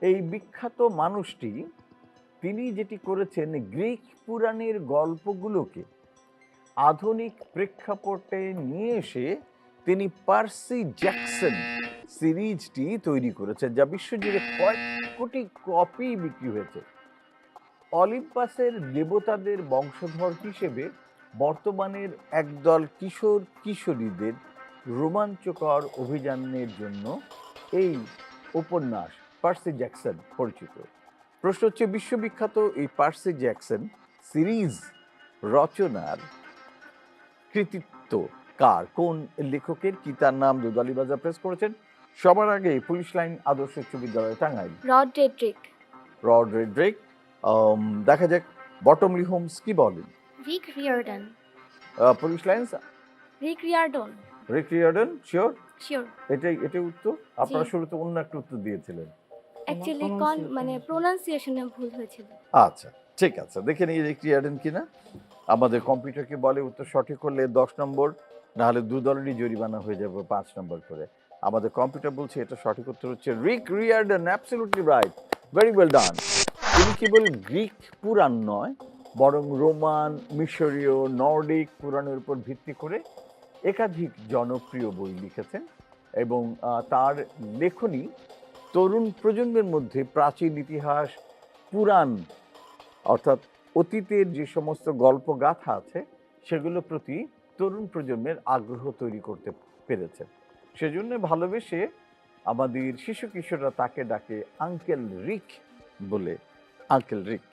এই বিখ্যাত মানুষটি তিনি যেটি করেছেন গ্রিক পুরাণের গল্পগুলোকে আধুনিক প্রেক্ষাপটে নিয়ে এসে তিনি পার্সি জ্যাকসন সিরিজটি তৈরি করেছেন, যা বিশ্বজুড়ে কয়েক কোটি কপি বিক্রি হয়েছে। অলিম্পাসের দেবতাদের বংশধর হিসেবে বর্তমানের একদল কিশোর কিশোরীদের রোমাঞ্চকর অভিযানের জন্য এই উপন্যাস পার্সি জ্যাকসন পরিচিত। প্রশ্ন হচ্ছে, বিশ্ববিখ্যাত এই পার্সি জ্যাকসন সিরিজ রচনার কৃতিত্ব কার, কোন লেখকের, কি তার নাম দুদালিবাজার প্রেস করেছেন। সবার আগে পুলিশ লাইন আদর্শ উচ্চ বিদ্যালয় টাঙ্গাইল। রড রেড্রিক। দেখা যাক বটমলি হোমস কি বলেন। রিক রিয়ারডন। পুলিশ লাইন্স রিক রিয়ারডন। রিক রিয়ারডন শিওর? শিওর। এটাই উত্তর? আপনারা শুরুতে অন্য একটা উত্তর দিয়েছিলেন। অ্যাকচুয়ালি মানে প্রোনাউন্সিয়েশনে ভুল হয়েছিল। আচ্ছা ঠিক আছে, দেখে নিই রিক রিয়ারডন কিনা। আমাদের কম্পিউটারকে বলে উত্তর সঠিক করলে 10 নম্বর, না হলে দু দলেরই জরিমানা হয়ে যাবে 5 নম্বর করে। আমাদের কম্পিউটার বলছে এটা সঠিক উত্তর হচ্ছে Rick Riordan. Absolutely right, very well done. তিনি কেবল গ্রিক পুরাণ নয়, বরং রোমান, মিশরীয়, নর্ডিক পুরাণের উপর ভিত্তি করে একাধিক জনপ্রিয় বই লিখেছেন এবং তার লেখনী তরুণ প্রজন্মের মধ্যে প্রাচীন ইতিহাস, পুরাণ অর্থাৎ অতীতের যে সমস্ত গল্পগাথা আছে সেগুলোর প্রতি তরুণ প্রজন্মের আগ্রহ তৈরি করতে পেরেছে। সেজন্য ভালোবেসে আমাদের শিশু কিশোররা তাকে ডাকে আঙ্কেল রিক বলে। আঙ্কেল রিক।